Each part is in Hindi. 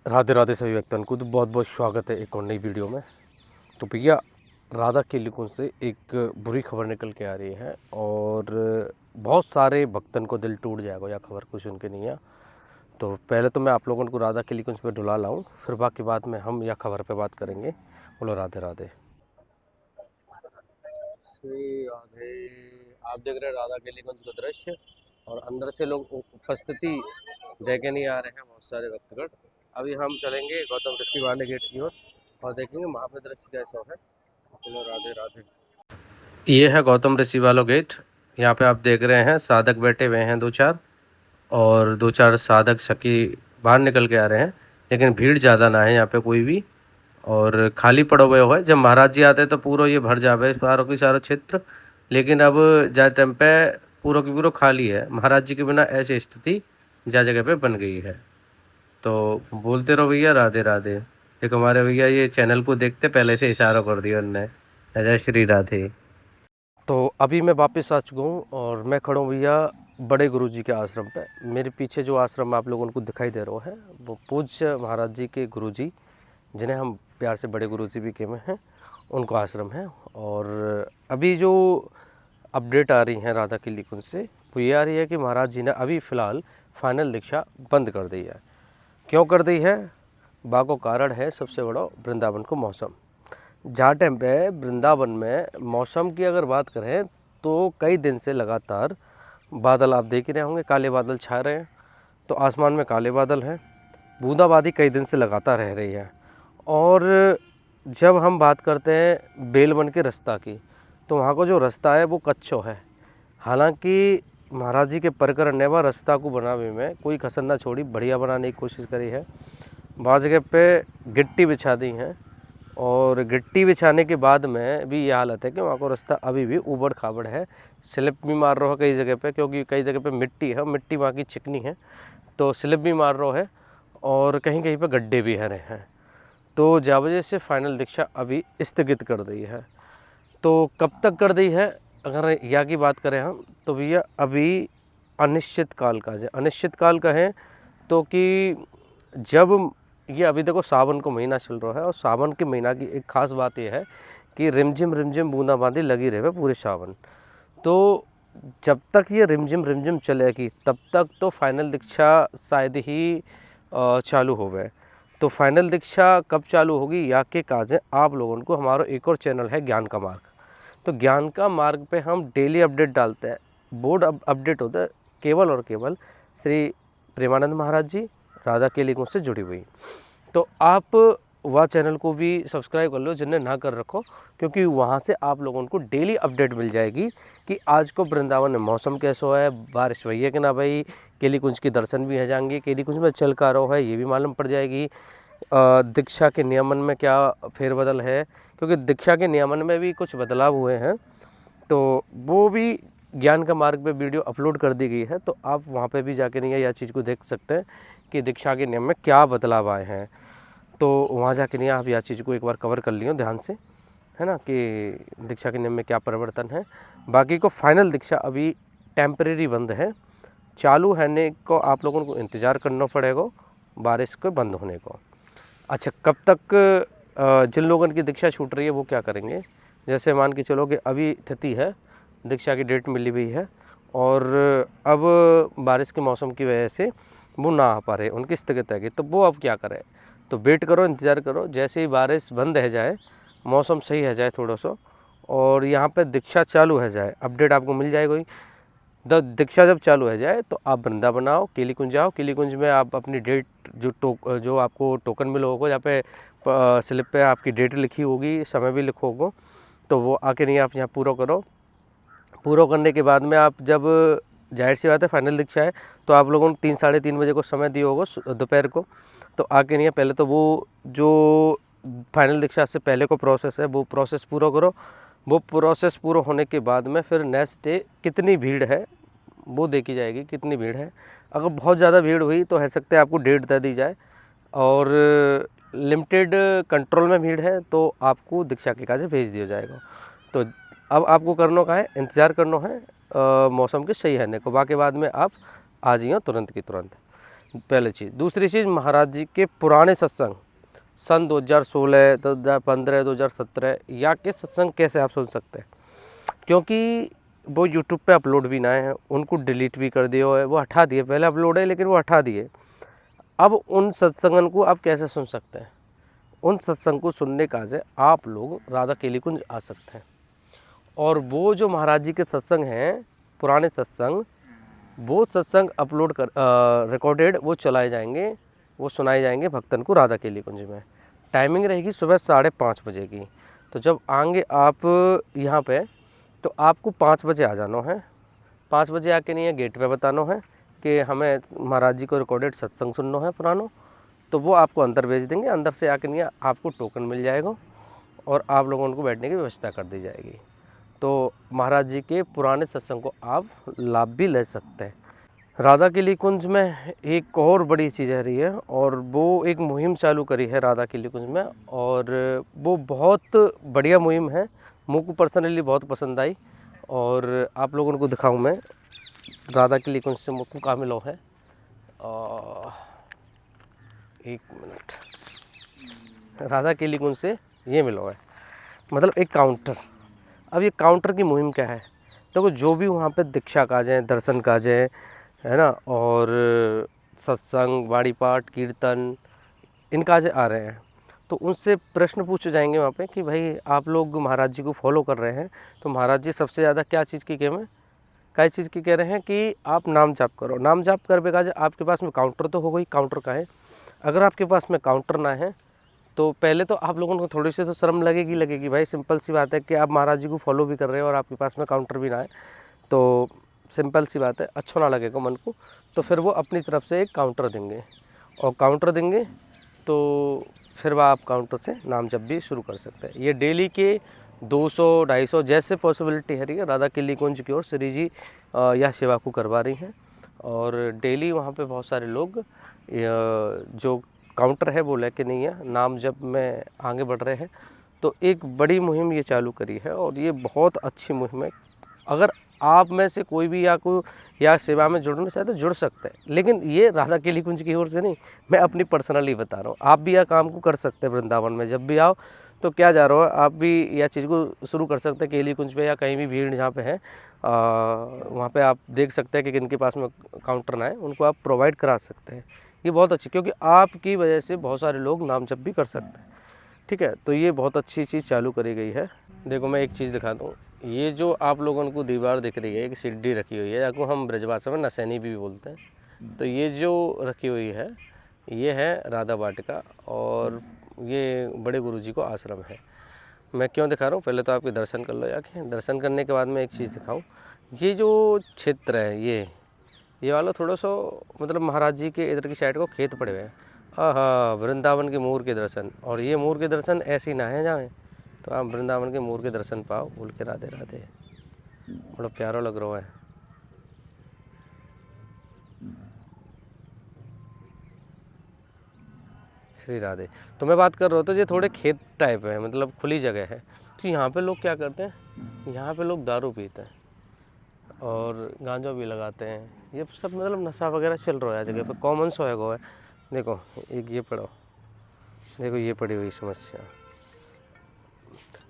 राधे राधे सभी भक्तों को तो बहुत बहुत स्वागत है एक और नई वीडियो में। तो भैया राधा केली कुंज से एक बुरी खबर निकल के आ रही है और बहुत सारे भक्तन को दिल टूट जाएगा या खबर कुछ उनके नहीं है। तो पहले तो मैं आप लोगों को राधा केली कुंज पे डुला लाऊं, फिर बाकी बाद में हम या खबर पे बात करेंगे। बोलो राधे राधे। श्री राधे। आप देख रहे हैं राधा केली कुंज का दृश्य और अंदर से लोग उपस्थिति देखे नहीं आ रहे हैं, बहुत सारे भक्तगण। अभी हम चलेंगे गौतम ऋषि वाले गेट की ओर और देखेंगे वहाँ पे दृश्य कैसा है। चलो राधे राधे। ये है गौतम ऋषि वाला गेट। यहाँ पे आप देख रहे हैं साधक बैठे हुए हैं दो चार, और दो चार साधक सखी बाहर निकल के आ रहे हैं, लेकिन भीड़ ज़्यादा ना है यहाँ पे कोई भी, और खाली पड़ा हुआ है। जब महाराज जी आते हैं तो पूरा ये भर जावे सारों की सारा क्षेत्र, लेकिन अब जा टाइम पे पूरा की पूरा खाली है। महाराज जी के बिना ऐसी स्थिति जा जगह पे बन गई है। तो बोलते रहो भैया राधे राधे। देखो हमारे भैया ये चैनल को देखते पहले से इशारा कर दिया उनने। जय श्री राधे। तो अभी मैं वापस आ चुका हूँ और मैं खड़ा हूँ भैया बड़े गुरुजी के आश्रम पे। मेरे पीछे जो आश्रम आप लोगों को दिखाई दे रहा है वो पूज्य महाराज जी के गुरुजी, जिन्हें हम प्यार से बड़े गुरुजी भी कहते हैं, उनको आश्रम है। और अभी जो अपडेट आ रही हैं राधा केली कुंज से वो ये आ रही है कि महाराज जी ने अभी फ़िलहाल फाइनल दीक्षा बंद कर दी है। क्यों कर दी है? बाको कारण है सबसे बड़ा वृंदावन को मौसम। जहाँ टाइम पे वृंदावन में मौसम की अगर बात करें तो कई दिन से लगातार बादल आप देख ही रहे होंगे, काले बादल छा रहे हैं। तो आसमान में काले बादल हैं, बूंदाबांदी कई दिन से लगातार रह रही है। और जब हम बात करते हैं बेलवन के रास्ता की, तो वहाँ का जो रास्ता है वो कच्चो है। हालांकि महाराज जी के प्रकरण ने वह रास्ता को बनाने में कोई कसर ना छोड़ी, बढ़िया बनाने की कोशिश करी है। बाज़ जगह पे गिट्टी बिछा दी हैं, और गिट्टी बिछाने के बाद में भी ये हालत है कि वहाँ का रास्ता अभी भी ऊबड़ खाबड़ है। स्लिप भी मार रहा है कई जगह पे, क्योंकि कई जगह पे मिट्टी है, मिट्टी वहाँ की चिकनी है, तो स्लिप भी मार रहा है और कहीं कहीं पे गड्ढे भी है रहे हैं। तो जा वजह से फाइनल दीक्षा अभी स्थगित कर दी है। तो कब तक कर दी है अगर या की बात करें हम, तो भैया अभी अनिश्चित काल का है। अनिश्चित काल का है तो कि जब ये अभी देखो सावन को महीना चल रहा है, और सावन के महीना की एक ख़ास बात यह है कि रिमझिम बूंदाबांदी लगी रहे पूरे सावन। तो जब तक ये रिमझिम चलेगी तब तक तो फाइनल दीक्षा शायद ही चालू हो गए। तो फाइनल दीक्षा कब चालू होगी या के काजें आप लोगों को, हमारा एक और चैनल है ज्ञान का मार्ग। तो ज्ञान का मार्ग पे हम डेली अपडेट डालते हैं। बोर्ड अपडेट होता है केवल और केवल श्री प्रेमानंद महाराज जी राधा केली कुंज से जुड़ी हुई। तो आप वह चैनल को भी सब्सक्राइब कर लो जिन्हें ना कर रखो, क्योंकि वहाँ से आप लोगों को डेली अपडेट मिल जाएगी कि आज को वृंदावन में मौसम कैसा है, बारिश हुई है कि ना भाई, केली कुंज के दर्शन भी हो जाएंगे, केली कुंज में चल का रहो है ये भी मालूम पड़ जाएगी। दीक्षा के नियमन में क्या फेरबदल है, क्योंकि दीक्षा के नियमन में भी कुछ बदलाव हुए हैं, तो वो भी ज्ञान का मार्ग पे वीडियो अपलोड कर दी गई है। तो आप वहाँ पे भी जाके नहीं यह चीज़ को देख सकते हैं कि दीक्षा के नियम में क्या बदलाव आए हैं। तो वहाँ जाके नहीं आप यह चीज़ को एक बार कवर कर लियो ध्यान से, है ना, कि दीक्षा के नियम में क्या परिवर्तन है। बाकी को फाइनल दीक्षा अभी टेम्परेरी बंद है, चालू होने को आप लोगों को इंतज़ार करना पड़ेगा बारिश के बंद होने को। अच्छा, कब तक जिन लोगों की दीक्षा छूट रही है वो क्या करेंगे? जैसे मान के चलो कि अभी तिथि है, दीक्षा की डेट मिली हुई है, और अब बारिश के मौसम की वजह से वो ना आ पा रहे, उनकी स्थगित है, तो वो अब क्या करें? तो वेट करो, इंतज़ार करो, जैसे ही बारिश बंद है जाए, मौसम सही है जाए थोड़ा सा, और यहाँ पे दीक्षा चालू है जाए, अपडेट आपको मिल जाएगा ही। दीक्षा जब चालू है जाए तो आप वृंदावन आओ, केली कुंज आओ। केली कुंज में आप अपनी डेट जो आपको टोकन मिला होगा, यहाँ पे स्लिप पे आपकी डेट लिखी होगी, समय भी लिखा होगा, तो वो आके नहीं आप यहाँ पूरा करो। पूरा करने के बाद में आप जब, जाहिर सी बात है फाइनल दीक्षा है, तो आप लोगों ने 3 साढ़े 3 बजे को समय दिया होगा दोपहर को, तो आके नहीं पहले तो वो जो फाइनल दीक्षा से पहले को प्रोसेस है वो प्रोसेस पूरा करो। वो प्रोसेस पूरा होने के बाद में फिर नेक्स्ट डे कितनी भीड़ है वो देखी जाएगी, कितनी भीड़ है। अगर बहुत ज़्यादा भीड़ हुई तो हो सकता है आपको डेट दे दी जाए, और लिमिटेड कंट्रोल में भीड़ है तो आपको दीक्षा के काज भेज दिया जाएगा। तो अब आपको करना का है, इंतज़ार करना है मौसम के सही रहने को, बाकी बाद में आप आ जाइए तुरंत की तुरंत। पहली चीज़। दूसरी चीज़, महाराज जी के पुराने सत्संग सन 2016, 2015, 2017 या के सत्संग कैसे आप सुन सकते हैं, क्योंकि वो यूट्यूब पे अपलोड भी ना है, उनको डिलीट भी कर दिया है, वो हटा दिए। पहले अपलोड है लेकिन वो हटा दिए। अब उन सत्संगन को आप कैसे सुन सकते हैं? उन सत्संग को सुनने का से आप लोग राधा केली कुंज आ सकते हैं, और वो जो महाराज जी के सत्संग हैं, पुराने सत्संग, वो सत्संग अपलोड कर रिकॉर्डेड वो चलाए जाएंगे, वो सुनाए जाएंगे भक्तन को राधा केली कुंज में। टाइमिंग रहेगी सुबह 5:30 बजे की। तो जब आएंगे आप यहाँ पे, तो आपको 5 बजे आ जाना है। 5 बजे आके नहीं है गेट पे बताना है कि हमें महाराज जी को रिकॉर्डेड सत्संग सुनना है पुरानो, तो वो आपको अंदर भेज देंगे। अंदर से आके नहीं आपको टोकन मिल जाएगा और आप लोगों को बैठने की व्यवस्था कर दी जाएगी। तो महाराज जी के पुराने सत्संग को आप लाभ भी ले सकते हैं। राधा केली कुंज में एक और बड़ी चीज़ है रही है, और वो एक मुहिम चालू करी है राधा केली कुंज में, और वो बहुत बढ़िया मुहिम है। मुझको पर्सनली बहुत पसंद आई, और आप लोगों को दिखाऊं मैं राधा केली कुंज से मुझको कहाँ मिला है। एक मिनट, राधा केली कुंज से ये मिला है, मतलब एक काउंटर। अब ये काउंटर की मुहिम क्या है, देखो जो भी वहाँ पे दीक्षा काजें, दर्शन काजें, है ना, और सत्संग, वाणी पाठ, कीर्तन, इन काजें आ रहे हैं, तो उनसे प्रश्न पूछे जाएंगे वहाँ पे कि भाई आप लोग महाराज जी को फॉलो कर रहे हैं, तो महाराज जी सबसे ज़्यादा क्या चीज़ की कह में कई चीज़ की कह रहे हैं कि आप नाम जाप करो। नाम जाप कर बेगा आपके पास में काउंटर तो हो गई, काउंटर का है। अगर आपके पास में काउंटर ना है तो पहले तो आप लोगों को थोड़ी सी तो शर्म लगेगी भाई, सिंपल सी बात है कि आप महाराज जी को फॉलो भी कर रहे हो और आपके पास में काउंटर भी ना है, तो सिंपल सी बात है, अच्छा ना लगेगा मन को। तो फिर वो अपनी तरफ से एक काउंटर देंगे, और काउंटर देंगे तो फिर वह आप काउंटर से नाम जप भी शुरू कर सकते हैं। ये डेली के 200-250 जैसे पॉसिबिलिटी है रही है, राधा केली कुंज की ओर श्री जी यह सेवा को करवा रही हैं, और डेली वहाँ पे बहुत सारे लोग जो काउंटर है वो लेके नहीं है, नाम जप में आगे बढ़ रहे हैं। तो एक बड़ी मुहिम ये चालू करी है, और ये बहुत अच्छी मुहिम है। अगर आप में से कोई भी या सेवा में जुड़ना चाहे तो जुड़ सकते हैं, लेकिन ये राधा केली कुंज की ओर से नहीं, मैं अपनी पर्सनली बता रहा हूँ। आप भी यह काम को कर सकते हैं वृंदावन में, जब भी आओ तो क्या जा रहा हो, आप भी यह चीज़ को शुरू कर सकते हैं केली कुंज पे, या कहीं भी भीड़ जहाँ पे है वहाँ पे आप देख सकते हैं कि किनके पास में काउंटर ना है, उनको आप प्रोवाइड करा सकते हैं। ये बहुत अच्छी, क्योंकि आपकी वजह से बहुत सारे लोग नाम जप भी कर सकते हैं। ठीक है, तो ये बहुत अच्छी चीज़ चालू करी गई है। देखो मैं एक चीज़ दिखाता हूँ, ये जो आप लोगों को दीवार दिख रही है, एक सीढ़ी रखी हुई है, या को हम ब्रजभाषा में नसैनी भी बोलते हैं। तो ये जो रखी हुई है, ये है राधा वाटिका, और ये बड़े गुरुजी को आश्रम है। मैं क्यों दिखा रहा हूँ, पहले तो आपके दर्शन कर लो। यार दर्शन करने के बाद मैं एक चीज़ दिखाऊँ, ये जो क्षेत्र है, ये वाला थोड़ा सा मतलब महाराज जी के इधर की साइड को खेत पड़े हुए हैं। हाँ, वृंदावन के मोर के दर्शन, और ये मोर के दर्शन ऐसे ना है जाए, तो आप वृंदावन के मोर के दर्शन पाओ। बोल के राधे राधे, बड़ा प्यारा लग रहा है। श्री राधे। तो मैं बात कर रहा हूँ, तो ये थोड़े खेत टाइप है, मतलब खुली जगह है। तो यहाँ पे लोग क्या करते हैं, यहाँ पे लोग दारू पीते हैं और गांजा भी लगाते हैं। ये सब मतलब नशा वगैरह चल रहा है जगह पे, कॉमन सा है। देखो एक ये पढ़ो, देखो ये पड़ी हुई समस्या।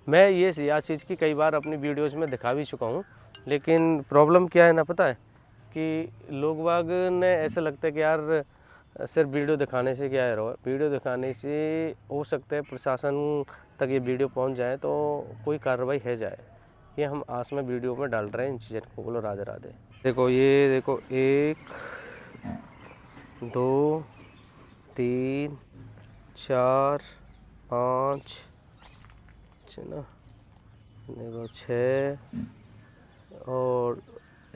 मैं ये यह चीज़ की कई बार अपनी वीडियोज़ में दिखा भी चुका हूँ, लेकिन प्रॉब्लम क्या है ना, पता है कि लोग बाग ने ऐसा लगता है कि यार सिर्फ वीडियो दिखाने से क्या है, वीडियो दिखाने से हो सकता है प्रशासन तक ये वीडियो पहुंच जाए तो कोई कार्रवाई है जाए। ये हम आस में वीडियो में डाल रहे हैं इन चीज़ों को। बोलो राधे राधे। देखो ये देखो, 1 2 3 4 5 ना, देखो 6 और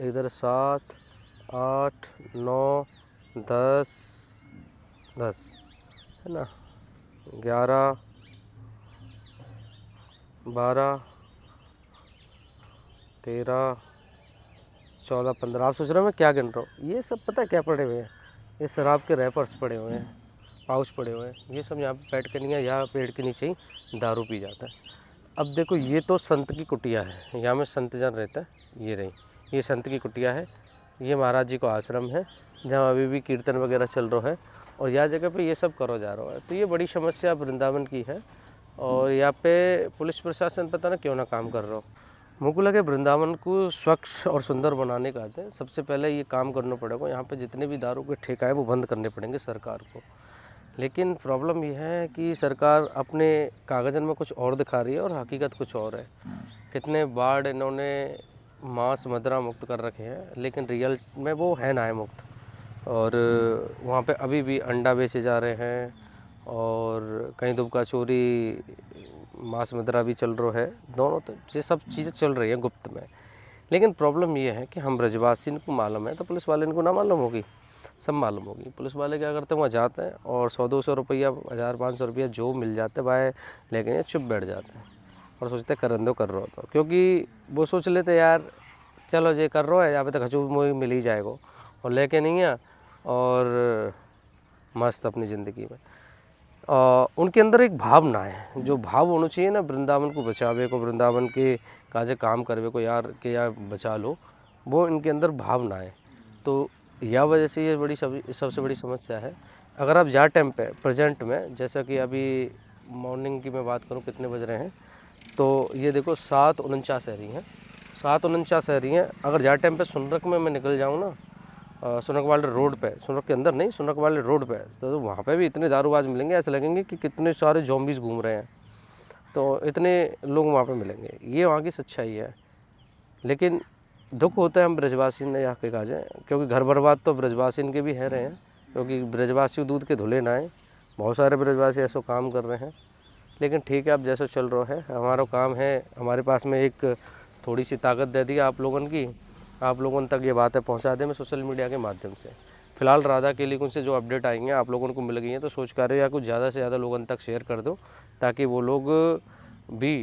इधर 7 8 9 10 है ना, 11 12 13 14 15। आप सोच रहे हो मैं क्या गिन रहा हूँ? ये सब पता है क्या पड़े हुए हैं, ये शराब के रैपर्स पड़े हुए हैं, पाउच पड़े हुए हैं। ये सब यहाँ पे बैठ के नहीं है, यहाँ पेड़ के नीचे ही दारू पी जाता है। अब देखो ये तो संत की कुटिया है, यहाँ में संत जन रहता है। ये रही, ये संत की कुटिया है, ये महाराज जी को आश्रम है। जहाँ अभी भी कीर्तन वगैरह चल रहा है, और यह जगह पे ये सब करो जा रहा है। तो ये बड़ी समस्या वृंदावन की है, और यहाँ पे पुलिस प्रशासन पता ना क्यों ना काम कर रहा हो। मुझको लगे वृंदावन को स्वच्छ और सुंदर बनाने का है, सबसे पहले ये काम करना पड़ेगा। यहाँ पे जितने भी दारू के ठेका है वो बंद करने पड़ेंगे सरकार को। लेकिन प्रॉब्लम ये है कि सरकार अपने कागज़न में कुछ और दिखा रही है और हकीकत कुछ और है। कितने बार इन्होंने मांस मदिरा मुक्त कर रखे हैं, लेकिन रियल में वो है ना है मुक्त। और वहाँ पे अभी भी अंडा बेचे जा रहे हैं, और कहीं दुबका चोरी मांस मदिरा भी चल रहा है। दोनों तो ये सब चीज़ें चल रही हैं गुप्त में। लेकिन प्रॉब्लम ये है कि हम ब्रजवासी को मालूम है तो पुलिस वाले इनको ना मालूम होगी, सब मालूम होगी। पुलिस वाले क्या करते हैं, वहाँ जाते हैं और 100-200 रुपया, 1000-500 रुपया जो मिल जाते हैं भाई, लेकिन ये चुप बैठ जाते हैं और सोचते करंदो कर रहा होता। क्योंकि वो सोच लेते यार चलो ये कर रहा है, यहाँ पे तो खजूर मुझे मिल ही जाएगा, और लेके नहीं है और मस्त अपनी ज़िंदगी में। उनके अंदर एक भावना है, जो भाव होना चाहिए ना वृंदावन को बचावे को, वृंदावन के काजे काम करवे को यार के यार बचा लो, वो इनके अंदर भावना है। तो यह वजह से ये बड़ी सबसे बड़ी समस्या है। अगर आप जा टाइम पे प्रेजेंट में, जैसा कि अभी मॉर्निंग की मैं बात करूं कितने बज रहे हैं, तो ये देखो 7:49 रही हैं, 7:49 रही हैं। अगर जा टाइम पे सुनरक में मैं निकल जाऊँ ना, सुनक वाले रोड पे, सुनक के अंदर नहीं, सुनक वाले रोड पे, तो वहाँ पे भी इतने दारूबाज मिलेंगे, ऐसे लगेंगे कि कितने सारे ज़ॉम्बीज़ घूम रहे हैं। तो इतने लोग वहाँ पे मिलेंगे, ये वहाँ की सच्चाई है। लेकिन दुख होता है हम ब्रजवासी ने यहाँ के काजे, क्योंकि घर बर्बाद तो ब्रजवासी के भी है रहे हैं, क्योंकि ब्रजवासी दूध के धुले ना हैं। बहुत सारे ब्रजवासी ऐसा काम कर रहे हैं। लेकिन ठीक है, अब जैसा चल रहा है, हमारा काम है, हमारे पास में एक थोड़ी सी ताकत दे दी आप लोगों की, आप लोगों तक ये बातें पहुंचा दें मैं सोशल मीडिया के माध्यम से। फ़िलहाल राधा के लिए से जो अपडेट आएंगे आप लोगों को मिल गई हैं, तो सोच कर रहे हो या कुछ ज़्यादा से ज़्यादा लोगों तक शेयर कर दो, ताकि वो लोग भी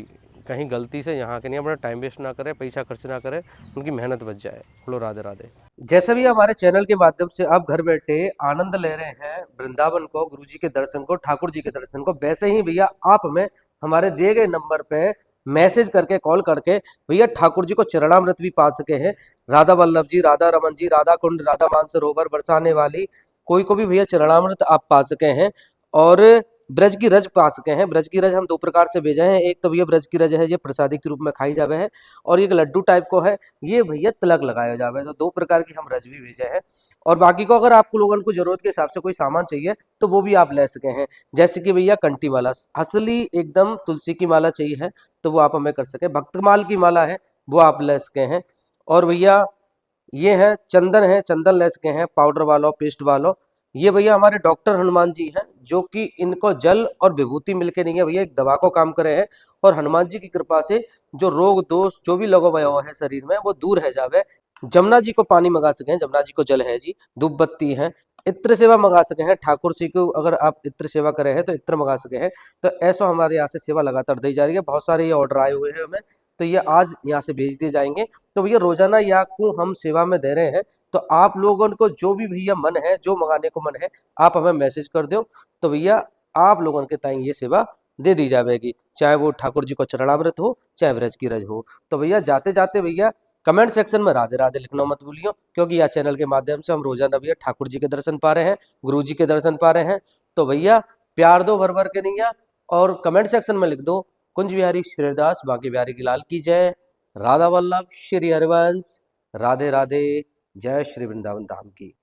कहीं गलती से यहाँ के नहीं अपना टाइम वेस्ट ना करें, पैसा खर्च ना करें, उनकी मेहनत बच जाए। बोलो राधे राधे। जैसे भी हमारे चैनल के माध्यम से आप घर बैठे आनंद ले रहे हैं वृंदावन को, गुरु जी के दर्शन को, ठाकुर जी के दर्शन को, वैसे ही भैया आप हमें हमारे दिए गए नंबर पे मैसेज करके, कॉल करके भैया ठाकुर जी को चरणामृत भी पा सके हैं। राधा वल्लभ जी, राधा रमन जी, राधा कुंड, राधा मानसरोवर, बरसाने वाली, कोई को भी भैया चरणामृत आप पा सके हैं। और ब्रज की रज पा सके हैं। ब्रज की रज हम दो प्रकार से भेजे हैं, एक तो भैया ब्रज की रज है, ये प्रसादी के रूप में खाई जावे है, और एक लड्डू टाइप को है, ये भैया तिलक लगाया जावे है। तो दो प्रकार की हम रज भी भेजे हैं। और बाकी को अगर आपको लोगों को जरूरत के हिसाब से कोई सामान चाहिए तो वो भी आप ले सके हैं। जैसे कि भैया कंठी माला, असली एकदम तुलसी की माला चाहिए है तो वो आप हमें कर सके, भक्तमाल की माला है वो आप ले सके हैं। और भैया ये है चंदन ले सके हैं, पाउडर वालों, पेस्ट वालों। ये भैया हमारे डॉक्टर हनुमान जी हैं, जो कि इनको जल और विभूति मिलके नहीं है भैया, एक दवा को काम करे हैं। और हनुमान जी की कृपा से जो रोग दोष जो भी लगा हुआ है शरीर में वो दूर है जावे। जमुना जी को पानी मंगा सके हैं, जमुना जी को जल है जी, धूप बत्ती है, इत्र सेवा मंगा सके हैं। ठाकुर जी को अगर आप इत्र सेवा करे हैं तो इत्र मंगा सके हैं। तो ऐसा हमारे यहाँ से सेवा लगातार दी जा रही है। बहुत सारे ये ऑर्डर आए हुए हैं हमें, तो ये आज यहाँ से भेज दिए जाएंगे। तो भैया रोजाना या को हम सेवा में दे रहे हैं, तो आप लोगों को जो भी भैया मन है, जो मंगाने को मन है, आप हमें मैसेज कर दो, तो भैया आप लोगों के ताई ये सेवा दे दी जाएगी, चाहे वो ठाकुर जी को चरणामृत हो, चाहे व्रज की रज हो। तो भैया जाते जाते भैया कमेंट सेक्शन में राधे राधे लिखना मत भूलियो, क्योंकि यह चैनल के माध्यम से हम रोजाना भैया ठाकुर जी के दर्शन पा रहे हैं, गुरु जी के दर्शन पा रहे हैं। तो भैया प्यार दो भर भर के नहीं, और कमेंट सेक्शन में लिख दो कुंज बिहारी श्रीदास बांके बिहारी की लाल की जय, राधा वल्लभ श्री हरिवंश, राधे राधे, जय श्री वृंदावन धाम की।